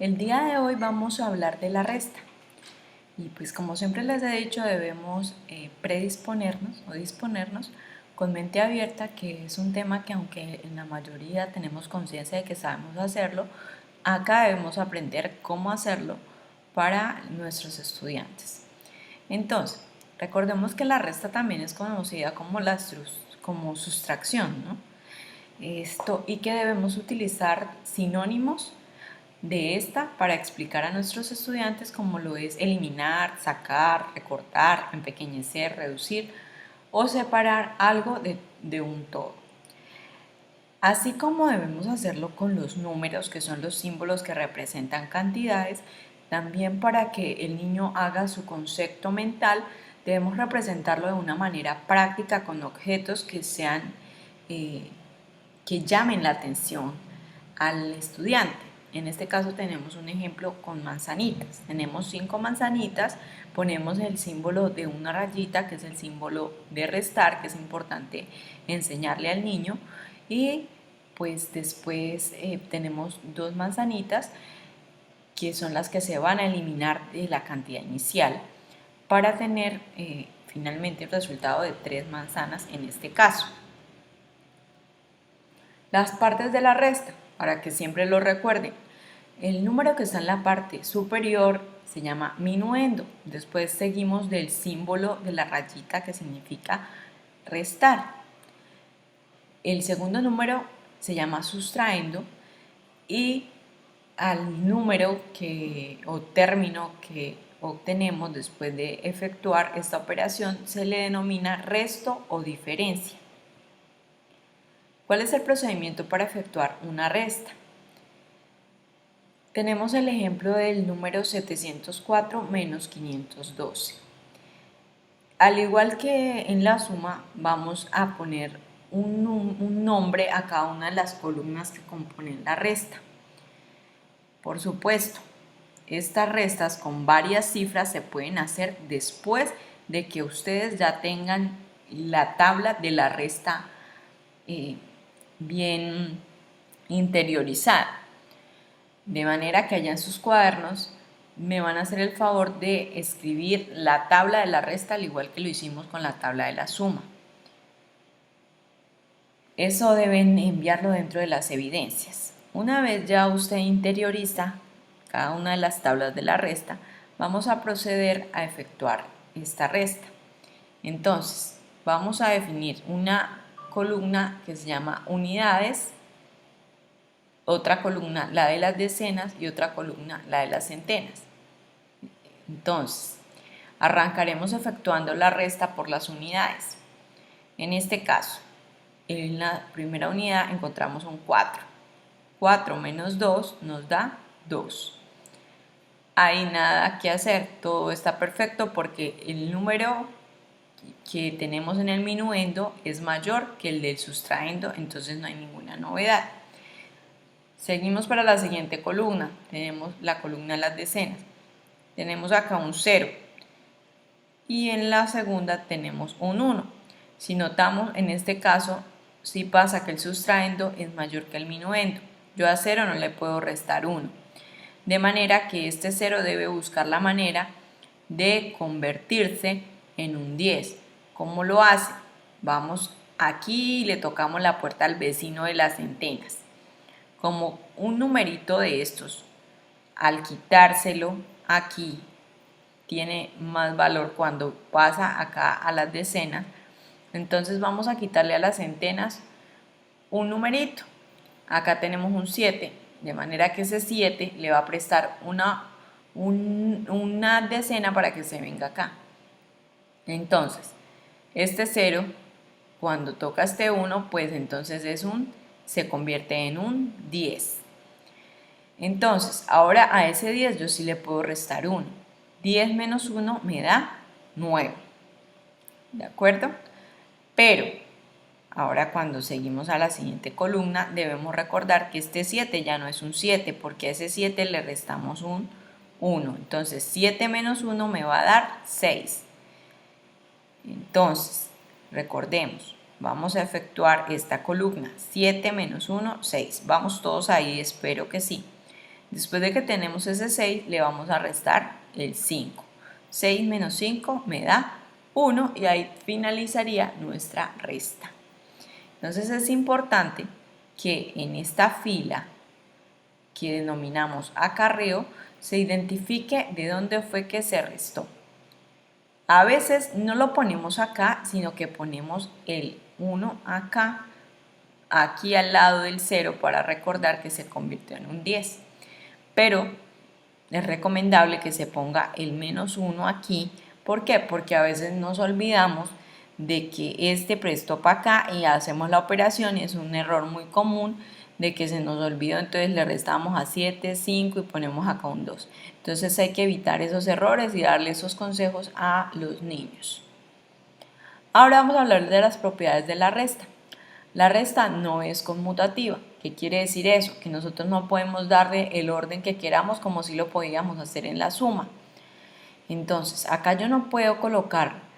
El día de hoy vamos a hablar de la resta y pues como siempre les he dicho debemos predisponernos o disponernos con mente abierta, que es un tema que aunque en la mayoría tenemos conciencia de que sabemos hacerlo, acá debemos aprender cómo hacerlo para nuestros estudiantes. Entonces, recordemos que la resta también es conocida como sustracción, ¿no? Y que debemos utilizar sinónimos de esta para explicar a nuestros estudiantes cómo lo es eliminar, sacar, recortar, empequeñecer, reducir o separar algo de un todo. Así como debemos hacerlo con los números, que son los símbolos que representan cantidades, también para que el niño haga su concepto mental, debemos representarlo de una manera práctica con objetos que llamen la atención al estudiante. En este caso tenemos un ejemplo con manzanitas. Tenemos 5 manzanitas, ponemos el símbolo de una rayita, que es el símbolo de restar, que es importante enseñarle al niño, y pues después tenemos 2 manzanitas, que son las que se van a eliminar de la cantidad inicial, para tener finalmente el resultado de 3 manzanas en este caso. Las partes de la resta, para que siempre lo recuerden. El número que está en la parte superior se llama minuendo. Después seguimos del símbolo de la rayita, que significa restar. El segundo número se llama sustraendo, y al número o término que obtenemos después de efectuar esta operación se le denomina resto o diferencia. ¿Cuál es el procedimiento para efectuar una resta? Tenemos el ejemplo del número 704 menos 512. Al igual que en la suma, vamos a poner un nombre a cada una de las columnas que componen la resta. Por supuesto, estas restas con varias cifras se pueden hacer después de que ustedes ya tengan la tabla de la resta bien interiorizada, de manera que allá en sus cuadernos me van a hacer el favor de escribir la tabla de la resta al igual que lo hicimos con la tabla de la suma. Eso deben enviarlo dentro de las evidencias. Una vez ya usted interioriza cada una de las tablas de la resta, vamos a proceder a efectuar esta resta. Entonces, vamos a definir una columna que se llama unidades, otra columna la de las decenas y otra columna la de las centenas. Entonces, arrancaremos efectuando la resta por las unidades. En este caso, en la primera unidad encontramos un 4. 4 menos 2 nos da 2. Hay nada que hacer, todo está perfecto porque el número que tenemos en el minuendo es mayor que el del sustraendo, entonces no hay ninguna novedad. Seguimos para la siguiente columna, tenemos la columna de las decenas. Tenemos acá un 0 y en la segunda tenemos un 1. Si notamos, en este caso, sí pasa que el sustraendo es mayor que el minuendo. Yo a 0 no le puedo restar 1. De manera que este 0 debe buscar la manera de convertirse en un 10. ¿Cómo lo hace? Vamos aquí y le tocamos la puerta al vecino de las centenas. Como un numerito de estos, al quitárselo aquí, tiene más valor cuando pasa acá a las decenas, entonces vamos a quitarle a las centenas un numerito. Acá tenemos un 7, de manera que ese 7 le va a prestar una decena para que se venga acá. Entonces, este 0, cuando toca este 1, pues entonces se convierte en un 10. Entonces, ahora a ese 10 yo sí le puedo restar 1. 10 menos 1 me da 9. ¿De acuerdo? Pero, ahora cuando seguimos a la siguiente columna, debemos recordar que este 7 ya no es un 7, porque a ese 7 le restamos un 1. Entonces, 7 menos 1 me va a dar 6. Entonces, recordemos, vamos a efectuar esta columna. 7 menos 1, 6. Vamos todos ahí, espero que sí. Después de que tenemos ese 6, le vamos a restar el 5. 6 menos 5 me da 1 y ahí finalizaría nuestra resta. Entonces es importante que en esta fila que denominamos acarreo se identifique de dónde fue que se restó. A veces no lo ponemos acá, sino que ponemos el 1 acá, aquí al lado del 0 para recordar que se convirtió en un 10. Pero es recomendable que se ponga el menos 1 aquí. ¿Por qué? Porque a veces nos olvidamos de que este prestó para acá y hacemos la operación y es un error muy común de que se nos olvidó, entonces le restamos a 7, 5 y ponemos acá un 2. Entonces hay que evitar esos errores y darle esos consejos a los niños. Ahora vamos a hablar de las propiedades de la resta. La resta no es conmutativa. ¿Qué quiere decir eso? Que nosotros no podemos darle el orden que queramos como si lo podíamos hacer en la suma. Entonces, acá yo no puedo colocar,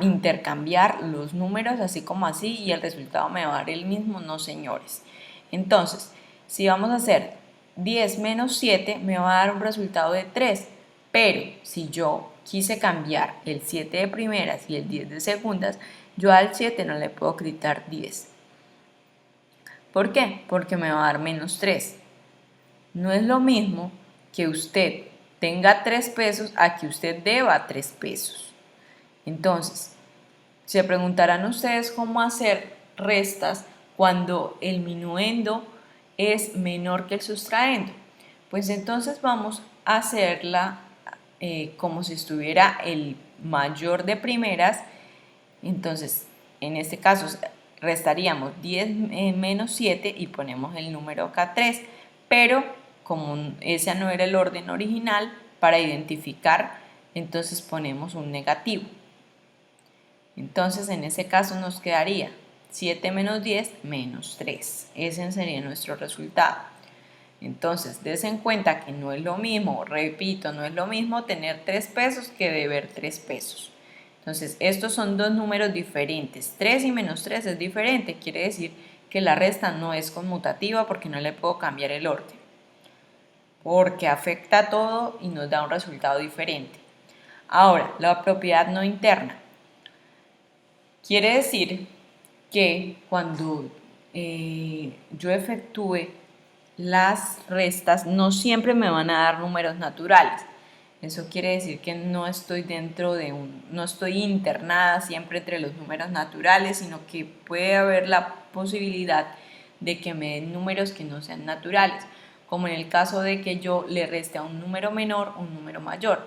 intercambiar los números así como así y el resultado me va a dar el mismo, no señores. Entonces, si vamos a hacer 10 menos 7 me va a dar un resultado de 3, pero si yo quise cambiar el 7 de primeras y el 10 de segundas, yo al 7 no le puedo quitar 10. ¿Por qué? Porque me va a dar menos 3. No es lo mismo que usted tenga 3 pesos a que usted deba 3 pesos. Entonces, se preguntarán ustedes cómo hacer restas cuando el minuendo es menor que el sustraendo. Pues entonces vamos a hacerla como si estuviera el mayor de primeras. Entonces, en este caso restaríamos 10 menos 7 y ponemos el número acá 3, pero como ese no era el orden original, para identificar, entonces ponemos un negativo. Entonces, en ese caso nos quedaría 7 menos 10 menos 3. Ese sería nuestro resultado. Entonces, des en cuenta que no es lo mismo, repito, no es lo mismo tener 3 pesos que deber 3 pesos. Entonces, estos son dos números diferentes. 3 y menos 3 es diferente, quiere decir que la resta no es conmutativa porque no le puedo cambiar el orden. Porque afecta a todo y nos da un resultado diferente. Ahora, la propiedad no interna. Quiere decir que cuando yo efectúe las restas, no siempre me van a dar números naturales. Eso quiere decir que no estoy no estoy internada siempre entre los números naturales, sino que puede haber la posibilidad de que me den números que no sean naturales, como en el caso de que yo le reste a un número menor un número mayor.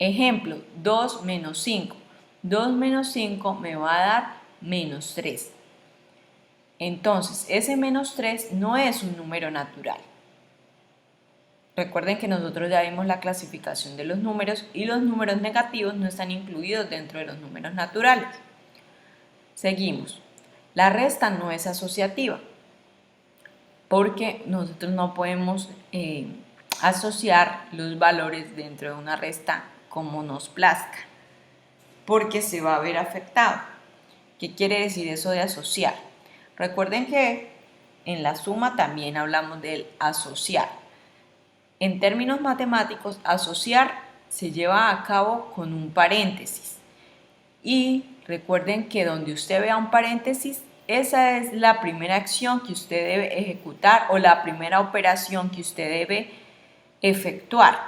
Ejemplo, 2 menos 5. 2 menos 5 me va a dar menos 3. Entonces, ese menos 3 no es un número natural. Recuerden que nosotros ya vimos la clasificación de los números y los números negativos no están incluidos dentro de los números naturales. Seguimos. La resta no es asociativa porque nosotros no podemos asociar los valores dentro de una resta como nos plazca, porque se va a ver afectado. ¿Qué quiere decir eso de asociar? Recuerden que en la suma también hablamos del asociar. En términos matemáticos, asociar se lleva a cabo con un paréntesis. Y recuerden que donde usted vea un paréntesis, esa es la primera acción que usted debe ejecutar o la primera operación que usted debe efectuar.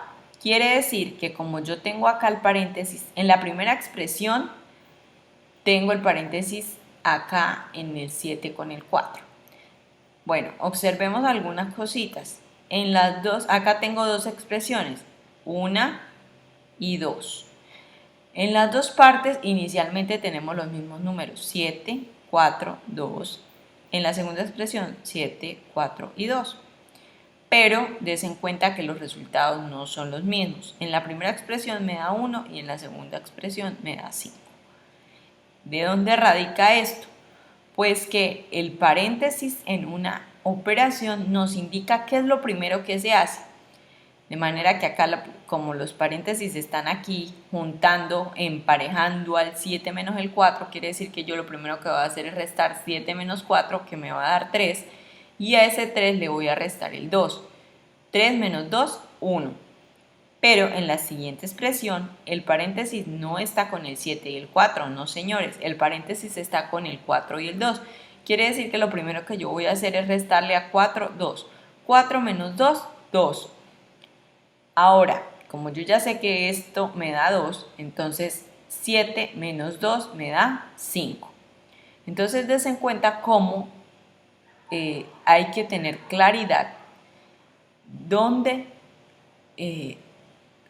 Quiere decir que como yo tengo acá el paréntesis, en la primera expresión tengo el paréntesis acá en el 7 con el 4. Bueno, observemos algunas cositas. En las dos, acá tengo dos expresiones, 1 y 2. En las dos partes inicialmente tenemos los mismos números, 7, 4, 2. En la segunda expresión, 7, 4 y 2. Pero des en cuenta que los resultados no son los mismos. En la primera expresión me da 1 y en la segunda expresión me da 5. ¿De dónde radica esto? Pues que el paréntesis en una operación nos indica qué es lo primero que se hace. De manera que acá, como los paréntesis están aquí juntando, emparejando al 7 menos el 4, quiere decir que yo lo primero que voy a hacer es restar 7 menos 4, que me va a dar 3, y a ese 3 le voy a restar el 2. 3 menos 2, 1. Pero en la siguiente expresión, el paréntesis no está con el 7 y el 4, no señores, el paréntesis está con el 4 y el 2. Quiere decir que lo primero que yo voy a hacer es restarle a 4, 2. 4 menos 2, 2. Ahora, como yo ya sé que esto me da 2, entonces 7 menos 2 me da 5. Entonces, des en cuenta cómo hay que tener claridad dónde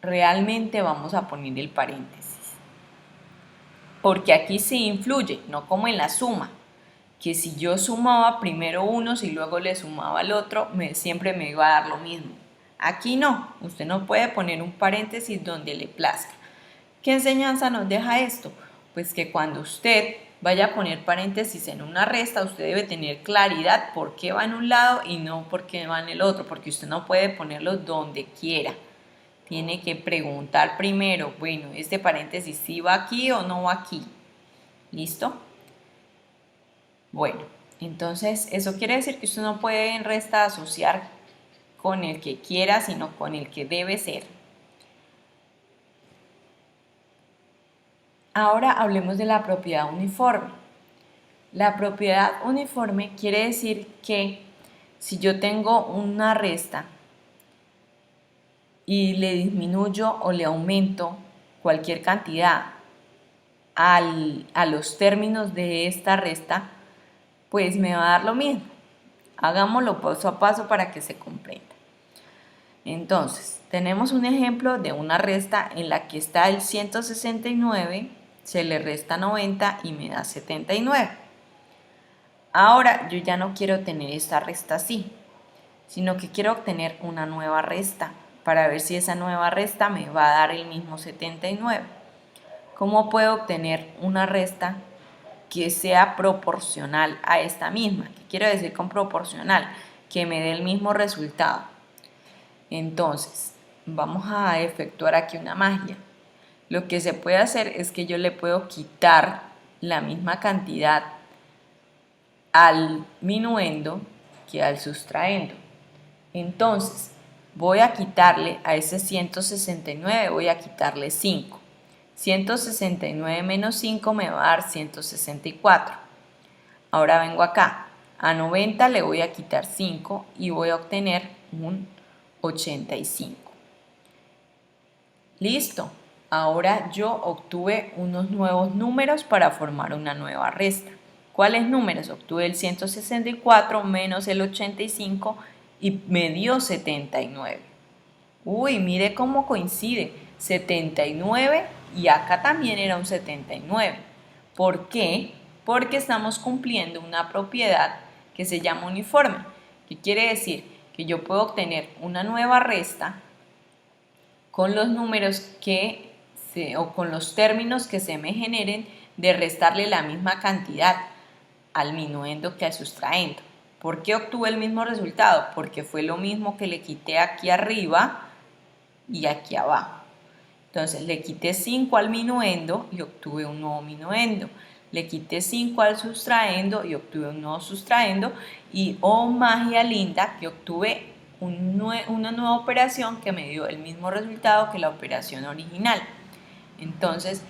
realmente vamos a poner el paréntesis. Porque aquí sí influye, no como en la suma, que si yo sumaba primero unos y luego le sumaba al otro, siempre me iba a dar lo mismo. Aquí no, usted no puede poner un paréntesis donde le plazca. ¿Qué enseñanza nos deja esto? Pues que cuando usted vaya a poner paréntesis en una resta, usted debe tener claridad por qué va en un lado y no por qué va en el otro, porque usted no puede ponerlo donde quiera. Tiene que preguntar primero, bueno, este paréntesis sí va aquí o no va aquí. ¿Listo? Bueno, entonces eso quiere decir que usted no puede en resta asociar con el que quiera, sino con el que debe ser. Ahora hablemos de la propiedad uniforme. La propiedad uniforme quiere decir que si yo tengo una resta y le disminuyo o le aumento cualquier cantidad a los términos de esta resta, pues me va a dar lo mismo. Hagámoslo paso a paso para que se comprenda. Entonces, tenemos un ejemplo de una resta en la que está el 169, se le resta 90 y me da 79. Ahora yo ya no quiero tener esta resta así, sino que quiero obtener una nueva resta para ver si esa nueva resta me va a dar el mismo 79. ¿Cómo puedo obtener una resta que sea proporcional a esta misma? ¿Qué quiero decir con proporcional? Que me dé el mismo resultado. Entonces, vamos a efectuar aquí una magia. Lo que se puede hacer es que yo le puedo quitar la misma cantidad al minuendo que al sustraendo. Entonces, voy a quitarle a ese 169, voy a quitarle 5. 169 menos 5 me va a dar 164. Ahora vengo acá. A 90 le voy a quitar 5 y voy a obtener un 85. Listo. Ahora yo obtuve unos nuevos números para formar una nueva resta. ¿Cuáles números? Obtuve el 164 menos el 85 y me dio 79. Uy, mire cómo coincide. 79 y acá también era un 79. ¿Por qué? Porque estamos cumpliendo una propiedad que se llama uniforme. ¿Qué quiere decir? Que yo puedo obtener una nueva resta con los números o con los términos que se me generen de restarle la misma cantidad al minuendo que al sustraendo. ¿Por qué obtuve el mismo resultado? Porque fue lo mismo que le quité aquí arriba y aquí abajo. Entonces le quité 5 al minuendo y obtuve un nuevo minuendo. Le quité 5 al sustraendo y obtuve un nuevo sustraendo. Y oh magia linda, que obtuve una nueva operación que me dio el mismo resultado que la operación original. Entonces,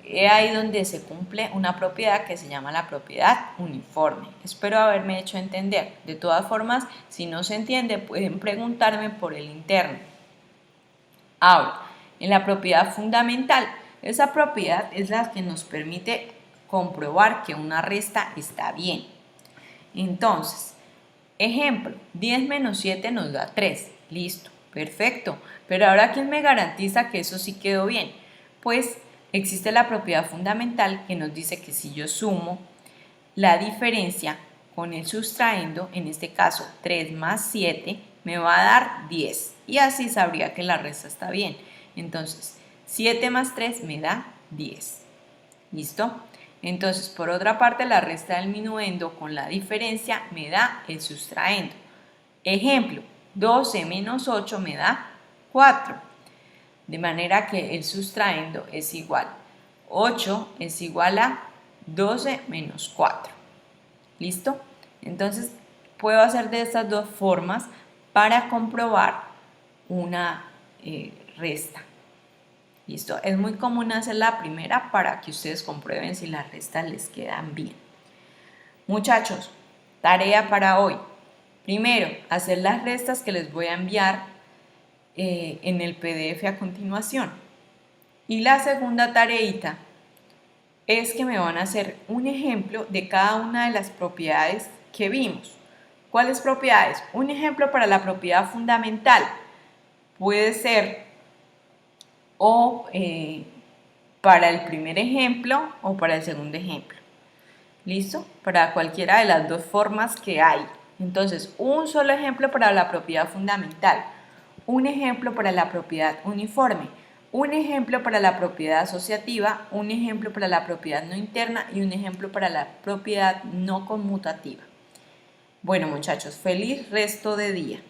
es ahí donde se cumple una propiedad que se llama la propiedad uniforme. Espero haberme hecho entender. De todas formas, si no se entiende, pueden preguntarme por el interno. Ahora, en la propiedad fundamental, esa propiedad es la que nos permite comprobar que una resta está bien. Entonces, ejemplo, 10 menos 7 nos da 3. Listo, perfecto. Pero ahora, ¿quién me garantiza que eso sí quedó bien? Pues existe la propiedad fundamental que nos dice que si yo sumo la diferencia con el sustraendo, en este caso 3 más 7, me va a dar 10. Y así sabría que la resta está bien. Entonces, 7 más 3 me da 10. ¿Listo? Entonces, por otra parte, la resta del minuendo con la diferencia me da el sustraendo. Ejemplo, 12 menos 8 me da 4. De manera que el sustraendo es igual. 8 es igual a 12 menos 4. ¿Listo? Entonces, puedo hacer de estas dos formas para comprobar una resta. ¿Listo? Es muy común hacer la primera para que ustedes comprueben si las restas les quedan bien. Muchachos, tarea para hoy. Primero, hacer las restas que les voy a enviar en el PDF a continuación. Y la segunda tareita es que me van a hacer un ejemplo de cada una de las propiedades que vimos. ¿Cuáles propiedades? Un ejemplo para la propiedad fundamental. Puede ser o para el primer ejemplo o para el segundo ejemplo. ¿Listo? Para cualquiera de las dos formas que hay. Entonces, un solo ejemplo para la propiedad fundamental, un ejemplo para la propiedad uniforme, un ejemplo para la propiedad asociativa, un ejemplo para la propiedad no interna y un ejemplo para la propiedad no conmutativa. Bueno, muchachos, feliz resto de día.